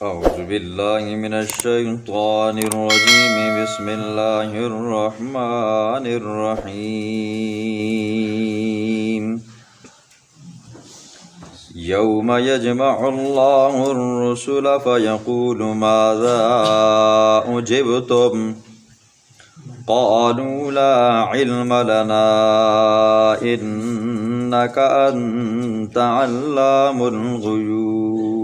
أعوذ بالله من الشيطان الرجيم بسم الله الرحمن الرحيم يوم يجمع الله الرسل فيقول ماذا أجبتم قالوا لا علم لنا إنك أنت علام الغيوب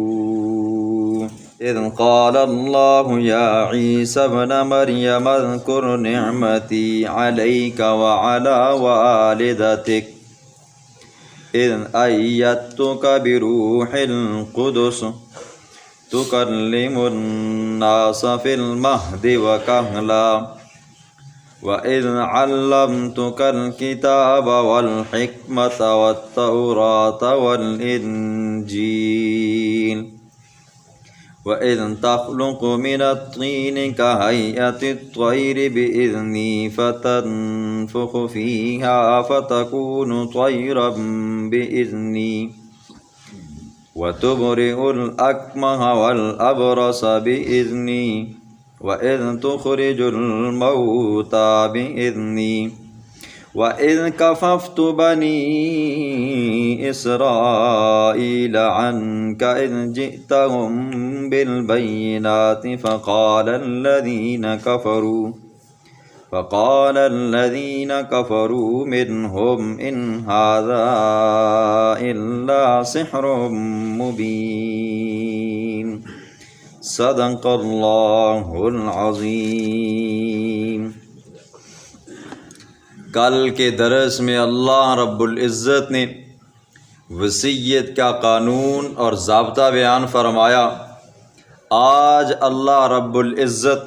إذ قال الله يا عيسى ابن مريم اذكر نعمتي عليك وعلى والدتك إذ أيدتك بروح القدس تكلم الناس في المهد وكهلا وإذ علمتك الكتاب والحكمة والتوراة والإنجيل وإذ تخلق من الطين كهيئة الطير بإذني فتنفخ فيها فتكون طيرا بإذني وتبرئ الأكمه والأبرص بإذني وإذ تخرج الموتى بإذني وإذ كففت بني إسرائيل عنك إذ جئتهم بالبينات فقال الذين كفروا منهم إن هذا إلا سحر مبين صدق اللہ العظیم۔ کل کے درس میں اللہ رب العزت نے وصیت کا قانون اور ضابطہ بیان فرمایا۔ آج اللہ رب العزت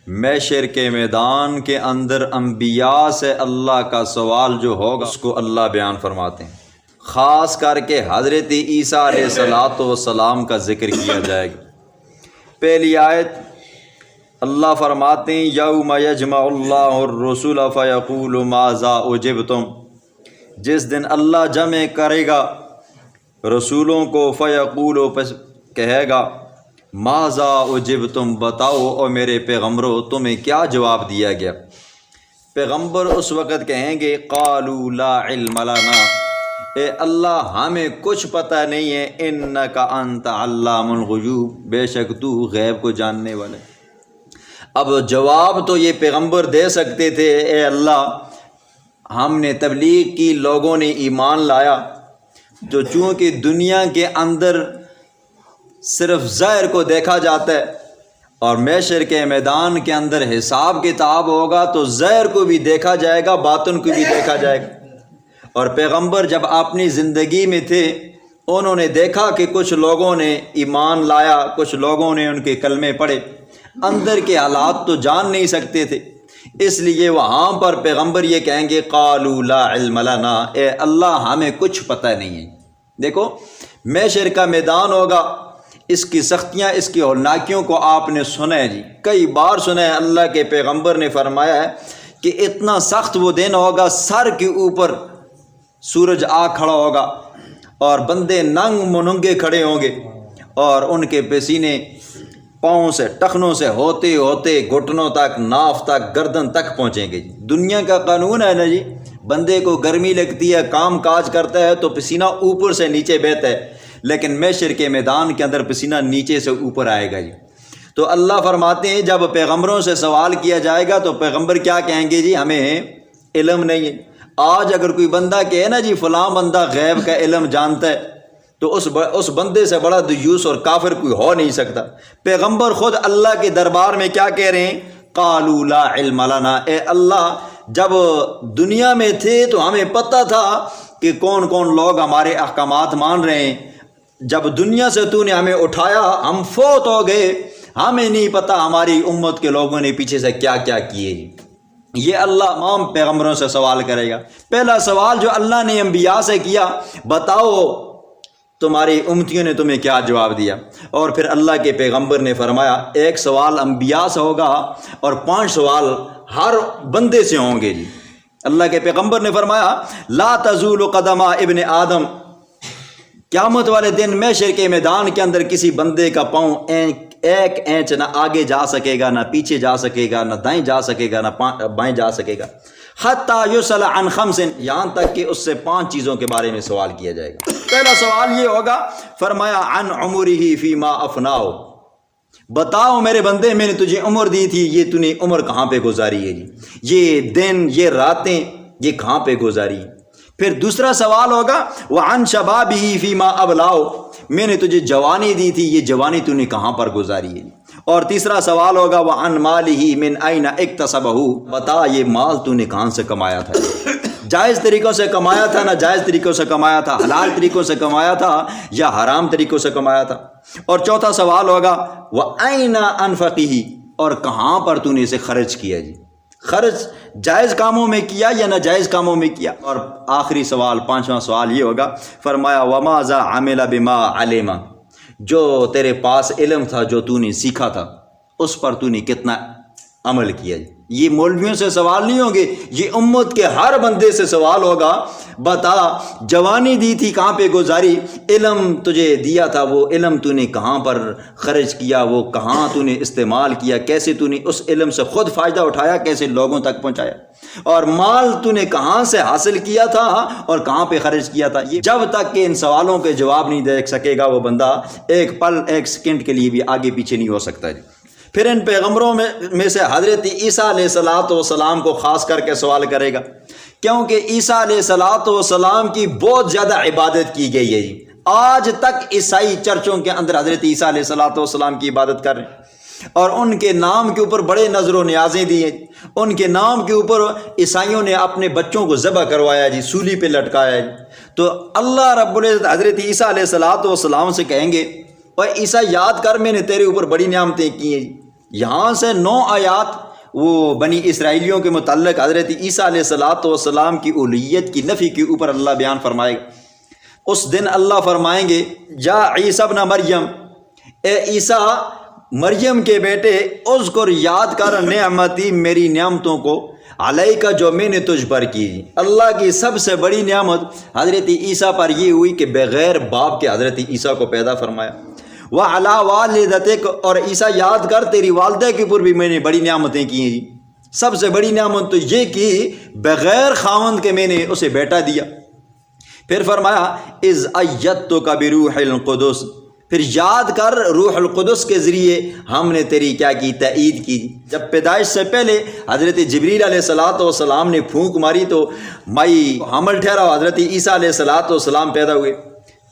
محشر کے میدان کے اندر انبیاء سے اللہ کا سوال جو ہوگا اس کو اللہ بیان فرماتے ہیں۔ خاص کر کے حضرت عیسیٰ علیہ السلام کا ذکر کیا جائے گا۔ پہلی آیت اللہ فرماتے ہیں یوم یجمع اللہ الرسل فیقول ماذا اجبتم، جس دن اللہ جمع کرے گا رسولوں کو، فیقول کہے گا ماذا اجبتم، بتاؤ او میرے پیغمبرو تمہیں کیا جواب دیا گیا۔ پیغمبر اس وقت کہیں گے قالوا لا علم لنا، اے اللہ ہمیں کچھ پتہ نہیں ہے، انک انت علام الغیوب، بے شک تو غیب کو جاننے والے۔ اب جواب تو یہ پیغمبر دے سکتے تھے، اے اللہ ہم نے تبلیغ کی، لوگوں نے ایمان لایا، تو چونکہ دنیا کے اندر صرف ظاہر کو دیکھا جاتا ہے اور محشر کے میدان کے اندر حساب کتاب ہوگا تو ظاہر کو بھی دیکھا جائے گا، باطن کو بھی دیکھا جائے گا۔ اور پیغمبر جب اپنی زندگی میں تھے انہوں نے دیکھا کہ کچھ لوگوں نے ایمان لایا، کچھ لوگوں نے ان کے کلمے پڑھے، اندر کے حالات تو جان نہیں سکتے تھے، اس لیے وہاں پر پیغمبر یہ کہیں گے قالوا لا علم لنا، اے اللہ ہمیں کچھ پتہ نہیں ہے۔ دیکھو محشر کا میدان ہوگا، اس کی سختیاں، اس کی ہولناکیوں کو آپ نے سنا ہے جی، کئی بار سنا ہے۔ اللہ کے پیغمبر نے فرمایا ہے کہ اتنا سخت وہ دن ہوگا، سر کے اوپر سورج آ کھڑا ہوگا اور بندے ننگ مننگے کھڑے ہوں گے اور ان کے پسینے پاؤں سے، ٹخنوں سے ہوتے ہوتے گھٹنوں تک، ناف تک، گردن تک پہنچیں گے۔ دنیا کا قانون ہے نا جی، بندے کو گرمی لگتی ہے، کام کاج کرتا ہے تو پسینہ اوپر سے نیچے بہتا ہے، لیکن محشر کے میدان کے اندر پسینہ نیچے سے اوپر آئے گا جی۔ تو اللہ فرماتے ہیں جب پیغمبروں سے سوال کیا جائے گا تو پیغمبر کیا کہیں گے جی ہمیں علم نہیں ہے۔ آج اگر کوئی بندہ کہے نا جی فلاں بندہ غیب کا علم جانتا ہے تو اس بندے سے بڑا دیوس اور کافر کوئی ہو نہیں سکتا۔ پیغمبر خود اللہ کے دربار میں کیا کہہ رہے ہیں قالوا لا علم لنا، اے اللہ جب دنیا میں تھے تو ہمیں پتہ تھا کہ کون کون لوگ ہمارے احکامات مان رہے ہیں، جب دنیا سے تو نے ہمیں اٹھایا ہم فوت ہو گئے، ہمیں نہیں پتہ ہماری امت کے لوگوں نے پیچھے سے کیا کیا کیے۔ یہ اللہ تمام پیغمبروں سے سوال کرے گا۔ پہلا سوال جو اللہ نے انبیاء سے کیا، بتاؤ تمہاری امتیوں نے تمہیں کیا جواب دیا۔ اور پھر اللہ کے پیغمبر نے فرمایا ایک سوال انبیاء سے ہوگا اور 5 سوال ہر بندے سے ہوں گے جی۔ اللہ کے پیغمبر نے فرمایا لا تزول قدم ابن آدم، قیامت والے دن محشر کے میدان کے اندر کسی بندے کا پاؤں ایک اینچ نہ آگے جا سکے گا، نہ پیچھے جا سکے گا، نہ دائیں جا سکے گا، نہ بائیں جا سکے گا، حتیٰ یسأل عن خمس، یہاں تک کہ اس سے 5 چیزوں کے بارے میں سوال کیا جائے گا۔ پہلا سوال یہ ہوگا، فرمایا عن عمرہ فیما افناہ، بتاؤ میرے بندے میں نے تجھے عمر دی تھی، یہ تو نے عمر کہاں پہ گزاری ہے جی، یہ دن یہ راتیں یہ کہاں پہ گزاری ہے۔ پھر دوسرا سوال ہوگا وعن شبابہ فیما ابلاؤ، میں نے تجھے جوانی دی تھی، یہ جوانی تو نے کہاں پر گزاری ہے۔ اور تیسرا سوال ہوگا وعن مالہ من این اکتسبہ، بتا یہ مال تو نے کہاں سے کمایا تھا، جائز طریقوں سے کمایا تھا، ناجائز طریقوں سے کمایا تھا، حلال طریقوں سے کمایا تھا یا حرام طریقوں سے کمایا تھا۔ اور چوتھا سوال ہوگا وَأَيْنَ أَنفَقِهِ، اور کہاں پر تو نے اسے خرچ کیا جی، خرچ جائز کاموں میں کیا یا ناجائز کاموں میں کیا۔ اور آخری سوال 5واں سوال یہ ہوگا، فرمایا وَمَاذَا عَمِلَ بِمَا عَلِمَ، جو تیرے پاس علم تھا، جو تو نے سیکھا تھا، اس پر تو نے کتنا عمل کیا جی۔ یہ مولویوں سے سوال نہیں ہوں گے، یہ امت کے ہر بندے سے سوال ہوگا، بتا جوانی دی تھی کہاں پہ گزاری، علم تجھے دیا تھا وہ علم تو نے کہاں پر خرچ کیا، وہ کہاں تو نے استعمال کیا، کیسے تو نے اس علم سے خود فائدہ اٹھایا، کیسے لوگوں تک پہنچایا، اور مال تو نے کہاں سے حاصل کیا تھا اور کہاں پہ خرچ کیا تھا۔ یہ جب تک کہ ان سوالوں کے جواب نہیں دے سکے گا وہ بندہ ایک پل ایک سیکنڈ کے لیے بھی آگے پیچھے نہیں ہو سکتا ہے۔ پھر ان پیغمبروں میں سے حضرت عیسیٰ علیہ السلام کو خاص کر کے سوال کرے گا، کیونکہ عیسیٰ علیہ السلام کی بہت زیادہ عبادت کی گئی ہے جی۔ آج تک عیسائی چرچوں کے اندر حضرت عیسیٰ علیہ السلام کی عبادت کر رہے ہیں، اور ان کے نام کے اوپر بڑے نظر و نیازیں دیے، ان کے نام کے اوپر عیسائیوں نے اپنے بچوں کو ذبح کروایا جی، سولی پہ لٹکایا جی۔ تو اللہ رب العزت حضرت عیسیٰ علیہ السلام سے کہیں گے، اور عیسیٰ یاد کر میں نے تیرے اوپر بڑی نعمتیں کی ہیں جی۔ یہاں سے 9 آیات وہ بنی اسرائیلیوں کے متعلق حضرت عیسیٰ علیہ السلام کی الوہیت کی نفی کے اوپر اللہ بیان فرمائے گا۔ اس دن اللہ فرمائیں گے یا عیسیٰ ابن مریم، اے عیسیٰ مریم کے بیٹے، اذکر یاد کر نعمتی میری نعمتوں کو، علیکہ جو میں نے تجھ پر کی۔ اللہ کی سب سے بڑی نعمت حضرت عیسیٰ پر یہ ہوئی کہ بغیر باپ کے حضرت عیسیٰ کو پیدا فرمایا۔ وَعَلَىٰ وَالِدَتِكَ، اور عیسیٰ یاد کر تیری والدہ کے اوپر بھی میں نے بڑی نعمتیں کی ہیں جی۔ سب سے بڑی نعمت تو یہ کی بغیر خاوند کے میں نے اسے بیٹا دیا۔ پھر فرمایا اِذْ أَيَّدتُّكَ بِرُوحِ الْقُدُسِ، پھر یاد کر روح القدس کے ذریعے ہم نے تیری کیا کی، تائید کی۔ جب پیدائش سے پہلے حضرت جبریل علیہ السلام نے پھونک ماری تو مائی حمل ٹھہرا، حضرت عیسیٰ علیہ السلام پیدا ہوئے۔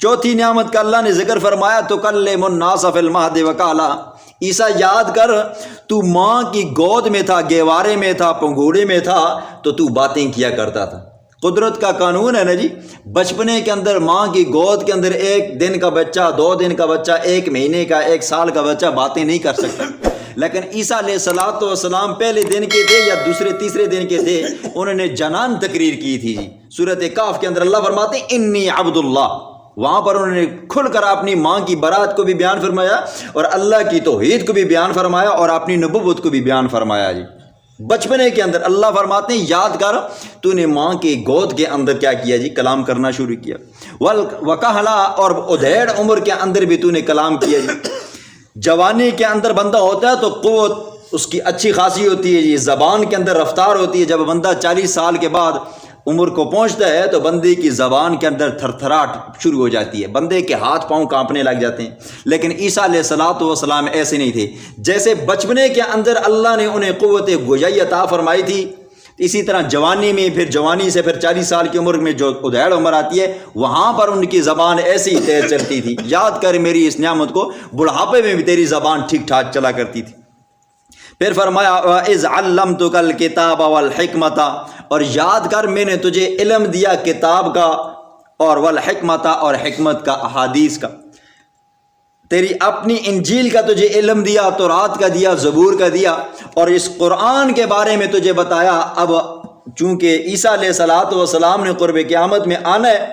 چوتھی نعمت کا اللہ نے ذکر فرمایا تُكَلِّمُ النَّاسَ فِي الْمَهْدِ وَكَهْلًا، عیسیٰ یاد کر تو ماں کی گود میں تھا، گیوارے میں تھا، پنگوڑے میں تھا تو باتیں کیا کرتا تھا۔ قدرت کا قانون ہے نا جی، بچپنے کے اندر ماں کی گود کے اندر 1 دن کا بچہ، 2 دن کا بچہ، 1 مہینے کا، 1 سال کا بچہ باتیں نہیں کر سکتا، لیکن عیسیٰ علیہ السلام پہلے دن کے تھے یا دوسرے تیسرے دن کے تھے، انہوں نے جنان تقریر کی تھی جی۔ سورۃ کہف کے اندر اللہ فرماتے ہیں انی عبد اللہ، وہاں پر انہوں نے کھل کر اپنی ماں کی برات کو بھی بیان فرمایا اور اللہ کی توحید کو بھی بیان فرمایا اور اپنی نبوت کو بھی بیان فرمایا جی۔ بچپنے کے اندر اللہ فرماتے ہیں یاد کر تو نے ماں کی گود کے اندر کیا کیا جی، کلام کرنا شروع کیا۔ وکہلا، اور ادھیڑ عمر کے اندر بھی تو نے کلام کیا جی۔ جوانی کے اندر بندہ ہوتا ہے تو قوت اس کی اچھی خاصی ہوتی ہے جی، زبان کے اندر رفتار ہوتی ہے۔ جب بندہ 40 سال کے بعد عمر کو پہنچتا ہے تو بندے کی زبان کے اندر تھرتھراہٹ شروع ہو جاتی ہے، بندے کے ہاتھ پاؤں کانپنے لگ جاتے ہیں۔ لیکن عیسیٰ علیہ السلام ایسے نہیں تھے، جیسے بچپنے کے اندر اللہ نے انہیں قوت گویائی عطا فرمائی تھی، اسی طرح جوانی میں، پھر جوانی سے پھر 40 سال کی عمر میں جو ادھیڑ عمر آتی ہے وہاں پر ان کی زبان ایسی ہی تیز چلتی تھی۔ یاد کر میری اس نعمت کو، بڑھاپے میں بھی تیری زبان ٹھیک ٹھاک چلا کرتی تھی۔ پھر فرمایا اِذْ عَلَّمْتُكَ الْكِتَابَ وَالْحِكْمَةَ، اور یاد کر میں نے تجھے علم دیا کتاب کا اور والحکمت، اور حکمت کا، احادیث کا۔ تیری اپنی انجیل کا تجھے علم دیا، تورات کا دیا، زبور کا دیا، اور اس قرآن کے بارے میں تجھے بتایا۔ اب چونکہ عیسیٰ علیہ السلام نے قرب قیامت میں آنا ہے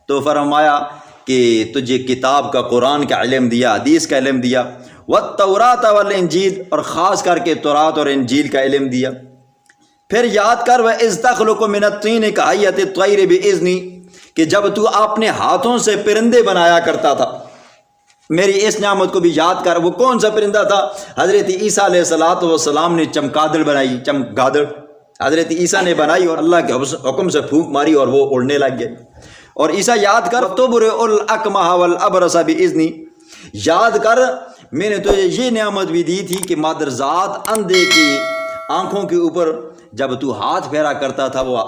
تو فرمایا کہ تجھے کتاب کا، قرآن کا علم دیا، حدیث کا علم دیا، والتوراۃ والانجیل، اور خاص کر کے تورات اور انجیل کا علم دیا۔ پھر یاد کر وَإِذْ تَخْلُقُ مِنَ الطِّينِ كَهَيْئَةِ الطَّيْرِ بِإِذْنِي، کہ جب تو اپنے ہاتھوں سے پرندے بنایا کرتا تھا، میری اس نعمت کو بھی یاد کر۔ وہ کون سا پرندہ تھا؟ حضرت عیسیٰ علیہ السلام نے چمگادڑ بنائی، چمگادڑ حضرت عیسیٰ نے بنائی اور اللہ کے حکم سے پھونک ماری اور وہ اڑنے لگ گئے۔ اور عیسیٰ یاد کر، تبرئ الاکمہ والابرص باذنی، یاد کر میں نے تجھے یہ نعمت بھی دی تھی کہ مادرزاد اندھے کی آنکھوں کے اوپر جب تو ہاتھ پھیرا کرتا تھا وہ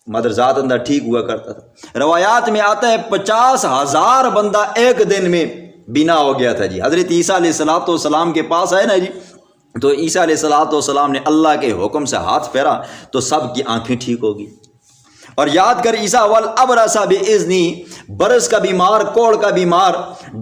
مادرزاد اندھا ٹھیک ہوا کرتا تھا۔ روایات میں آتا ہے 50,000 بندہ ایک دن میں بینا ہو گیا تھا جی۔ حضرت عیسیٰ علیہ السلام کے پاس آئے نا جی، تو عیسیٰ علیہ السلام نے اللہ کے حکم سے ہاتھ پھیرا تو سب کی آنکھیں ٹھیک ہو گئی۔ اور یاد کر، عیسیٰ والابرص باذنی، برس کا بیمار، کوڑ کا بیمار،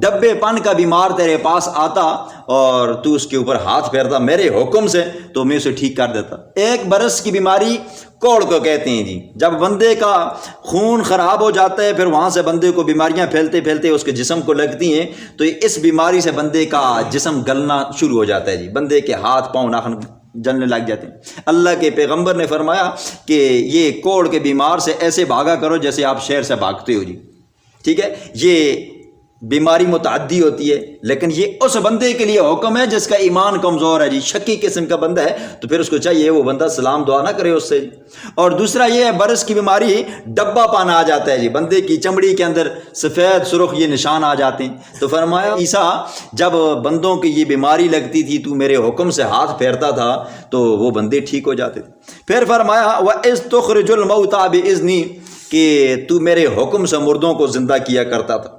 ڈبے پن کا بیمار تیرے پاس آتا اور تو اس کے اوپر ہاتھ پھیرتا میرے حکم سے تو میں اسے ٹھیک کر دیتا۔ ایک برس کی بیماری کوڑ کو کہتے ہیں جی، جب بندے کا خون خراب ہو جاتا ہے، پھر وہاں سے بندے کو بیماریاں پھیلتے پھیلتے اس کے جسم کو لگتی ہیں، تو اس بیماری سے بندے کا جسم گلنا شروع ہو جاتا ہے جی، بندے کے ہاتھ پاؤں ناخن جلنے لگ جاتے ہیں۔ اللہ کے پیغمبر نے فرمایا کہ یہ کوڑ کے بیمار سے ایسے بھاگا کرو جیسے آپ شہر سے بھاگتے ہو جی، ٹھیک ہے۔ یہ بیماری متعدی ہوتی ہے، لیکن یہ اس بندے کے لیے حکم ہے جس کا ایمان کمزور ہے جی، شکی قسم کا بندہ ہے، تو پھر اس کو چاہیے وہ بندہ سلام دعا نہ کرے اس سے۔ اور دوسرا یہ ہے، برس کی بیماری ڈبا پانا آ جاتا ہے جی، بندے کی چمڑی کے اندر سفید سرخ یہ نشان آ جاتے ہیں۔ تو فرمایا عیسیٰ جب بندوں کی یہ بیماری لگتی تھی تو میرے حکم سے ہاتھ پھیرتا تھا تو وہ بندے ٹھیک ہو جاتے تھے۔ پھر فرمایا وَإِذْ تُخْرِجُ الْمَوْتَى بِإِذْنِي، کہ تو میرے حکم سے مردوں کو زندہ کیا کرتا تھا۔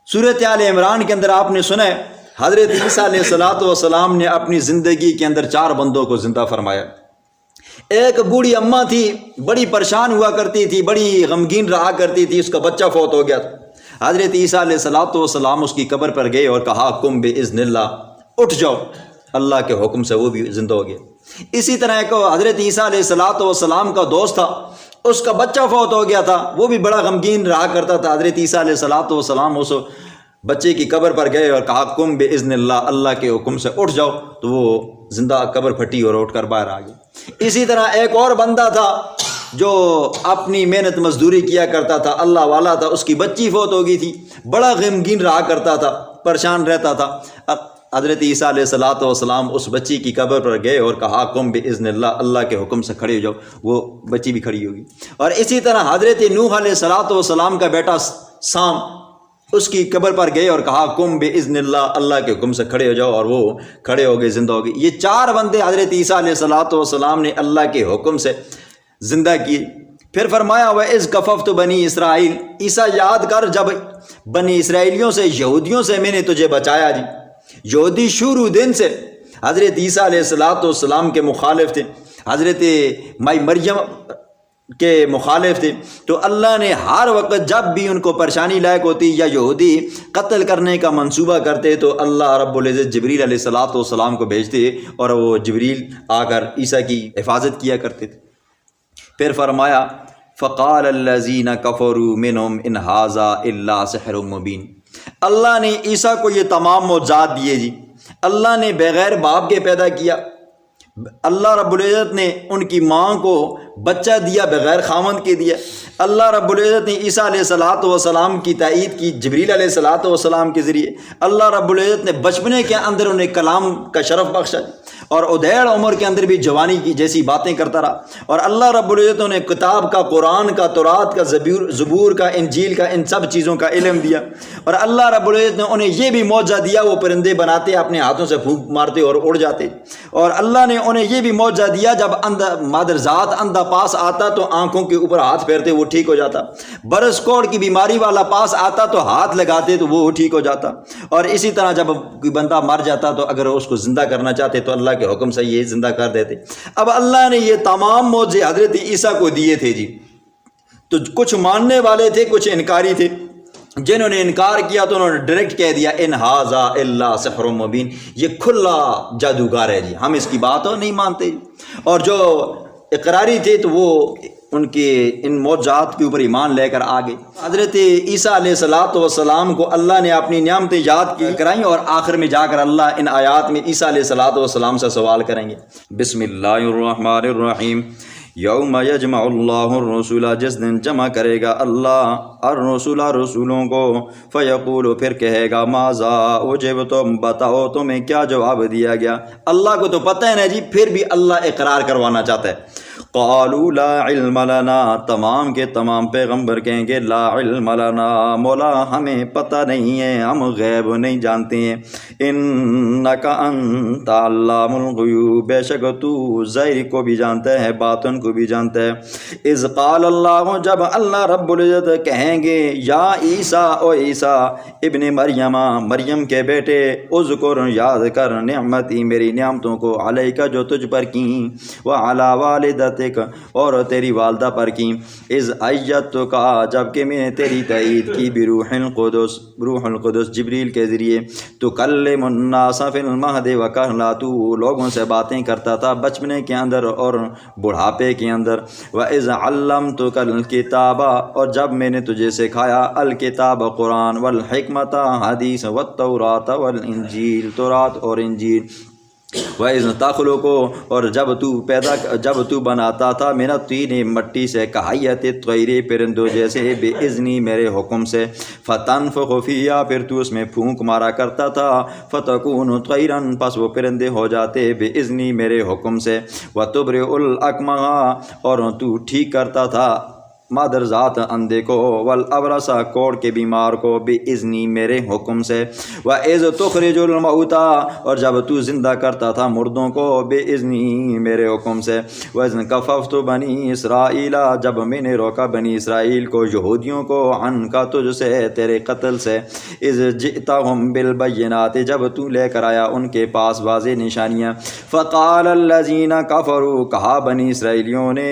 سورۃ آل عمران کے اندر آپ نے سنا ہے حضرت عیسیٰ علیہ السلام نے اپنی زندگی کے اندر 4 بندوں کو زندہ فرمایا۔ ایک بوڑھی اماں تھی، بڑی پریشان ہوا کرتی تھی، بڑی غمگین رہا کرتی تھی، اس کا بچہ فوت ہو گیا تھا۔ حضرت عیسیٰ علیہ السلام اس کی قبر پر گئے اور کہا قم بإذن اللہ، اٹھ جاؤ، اللہ کے حکم سے وہ بھی زندہ ہو گیا۔ اسی طرح ایک حضرت عیسیٰ علیہ السلام کا دوست تھا، اس کا بچہ فوت ہو گیا تھا، وہ بھی بڑا غمگین رہا کرتا تھا۔ حضرت عیسیٰ علیہ السلام اس بچے کی قبر پر گئے اور کہا قم بإذن اللہ، اللہ کے حکم سے اٹھ جاؤ، تو وہ زندہ قبر پھٹی اور اٹھ کر باہر آ گئی۔ اسی طرح ایک اور بندہ تھا جو اپنی محنت مزدوری کیا کرتا تھا، اللہ والا تھا، اس کی بچی فوت ہو گئی تھی، بڑا غمگین رہا کرتا تھا، پریشان رہتا تھا۔ حضرت عیسیٰ علیہ السلام اس بچی کی قبر پر گئے اور کہا قم بإذن اللہ، اللہ کے حکم سے کھڑے ہو جاؤ، وہ بچی بھی کھڑی ہوگی۔ اور اسی طرح حضرت نوح علیہ السلام کا بیٹا سام، اس کی قبر پر گئے اور کہا قم بإذن اللہ، اللہ کے حکم سے کھڑے ہو جاؤ، اور وہ کھڑے ہو گئے، زندہ ہو گئے۔ یہ 4 بندے حضرت عیسیٰ علیہ السلام نے اللہ کے حکم سے زندہ کیے۔ پھر فرمایا وَإِذْ كَفَفْتُ بَنِي اسرائیل، عیسیٰ یاد کر جب بنی اسرائیلیوں سے، یہودیوں سے میں نے تجھے بچایا جی۔ یہودی شروع دن سے حضرت عیسیٰ علیہ السلام کے مخالف تھے، حضرت مائی مریم کے مخالف تھے، تو اللہ نے ہر وقت جب بھی ان کو پریشانی لائق ہوتی یا یہودی قتل کرنے کا منصوبہ کرتے تو اللہ رب العزت جبریل علیہ السلام کو بھیجتے اور وہ جبریل آ کر عیسیٰ کی حفاظت کیا کرتے تھے۔ پھر فرمایا فقال الذین کفروا منہم ان ھذا الا سحر مبین، اللہ نے عیسیٰ کو یہ تمام معجزات دیے جی۔ اللہ نے بغیر باپ کے پیدا کیا، اللہ رب العزت نے ان کی ماں کو بچہ دیا، بغیر خامند کے دیا۔ اللہ رب العزت نے عیسیٰ علیہ السلام کی تائید کی جبریل علیہ السلام کے ذریعے۔ اللہ رب العزت نے بچپنے کے اندر انہیں کلام کا شرف بخشا اور ادھیڑ عمر کے اندر بھی جوانی کی جیسی باتیں کرتا رہا۔ اور اللہ رب العزت نے کتاب کا، قرآن کا، تورات کا، زبور کا، انجیل کا، ان سب چیزوں کا علم دیا۔ اور اللہ رب العزت نے انہیں یہ بھی معجزہ دیا، وہ پرندے بناتے، اپنے ہاتھوں سے پھونک مارتے اور اڑ جاتے۔ اور اللہ نے انہیں یہ بھی معجزہ دیا، جب مادرزاد اندھا پاس آتا تو آنکھوں کے اوپر ہاتھ پھیرتے وہ ٹھیک ہو جاتا، برس کوڑ کی بیماری والا پاس آتا تو ہاتھ لگاتے تو وہ ٹھیک ہو جاتا۔ اور اسی طرح جب کوئی بندہ مر جاتا تو اگر اس کو زندہ کرنا چاہتے تو اللہ کے حکم سے یہ زندہ کر دیتے۔ اب اللہ نے یہ تمام معجزے حضرت عیسیٰ کو دیے تھے جی، تو کچھ ماننے والے تھے، کچھ انکاری تھے۔ جنہوں نے انکار کیا تو انہوں نے ڈائریکٹ کہہ دیا ان ھذا الا سحر مبین، یہ کھلا جادوگر ہے جی، ہم اس کی بات نہیں مانتے۔ اور جو اقراری تھے تو وہ ان کے ان معجزات کے اوپر ایمان لے کر آگے۔ حضرت عیسیٰ علیہ السلام کو اللہ نے اپنی نعمتیں یاد کی کرائیں، اور آخر میں جا کر اللہ ان آیات میں عیسیٰ علیہ السلام سے سوال کریں گے۔ بسم اللہ الرحمن الرحیم یوم یجمع اللہ الرسول، جس دن جمع کرے گا اللہ الرسول رسولوں کو، فیقول پھر کہے گا ماذا اجبتم، بتاؤ تمہیں کیا جواب دیا گیا۔ اللہ کو تو پتہ ہے نا جی، پھر بھی اللہ اقرار کروانا چاہتا ہے۔ قالوا لا علم لنا، تمام کے تمام پیغمبر کہیں گے لا علم لنا، مولا ہمیں پتہ نہیں ہے، ہم غیب نہیں جانتے ہیں۔ انک انت علام الغیوب، بے شک تو ظاہر کو بھی جانتا ہے، باطن کو بھی جانتا ہے۔ اذ قال اللہ، جب اللہ رب العزت کہیں گے یا عیسیٰ، او عیسیٰ ابن مریم، مریم کے بیٹے، اذکر یاد کر نعمتی میری نعمتوں کو، علیکہ جو تجھ پر کیں، وعلی والدتک اور تیری والدہ پر کی، اذ ایدتک جبکہ میں نے تیری تائید کی، بروح القدس، روح القدس جبریل کے ذریعے، تکلم الناس فی المہد وکہلا، تو لوگوں سے باتیں کرتا تھا بچپنے کے اندر اور بڑھاپے کے اندر، وَإِذْ عَلَّمْتُكَ الْكِتَابَ اور جب میں نے تجھے سکھایا، الکتاب قرآن، والحکمت حدیث، والتوراۃ والانجیل تورات اور انجیل، وَإِذْ تَخْلُقُ اور جب تو بناتا تھا، من الطین مٹی سے، کہیت الطیر پرندوں جیسے، بِإِذْنِی میرے حکم سے، فَتَنفُخُ فِیہا پھر تو اس میں پھونک مارا کرتا تھا، فَتَکُونُ طَیْرًا پس وہ پرندے ہو جاتے، بِإِذْنِی میرے حکم سے، وَتُبْرِئُ الْأَکْمَحَ اور تو ٹھیک کرتا تھا مادر ذات اندھے کو، والابرص کوڑ کے بیمار کو، بِإِذْنِی میرے حکم سے، وَإِذْ تُخْرِجُ الْمَوْتَىٰ اور جب تو زندہ کرتا تھا مردوں کو، بِإِذْنِی میرے حکم سے، وَإِذْ كَفَفْتُ بَنِي إِسْرَائِیلَ جب میں نے روکا بنی اسرائیل کو، یہودیوں کو، عنک تجھ سے، تیرے قتل سے، اِذْ جِئْتَهُم بِالْبَيِّنَاتِ جب تو لے کر آیا ان کے پاس واضح نشانیاں، فَقَالَ الَّذِينَ كَفَرُوا کہا بنی اسرائیلیوں نے،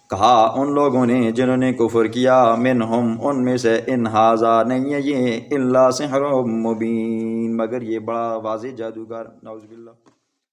کہا ان لوگوں نے جنہوں نے کفر کیا، منہم ان میں سے، ان ھذا نہیں ہے یہ، الا سحر مبین مگر یہ بڑا واضح جادوگر، نعوذ باللہ۔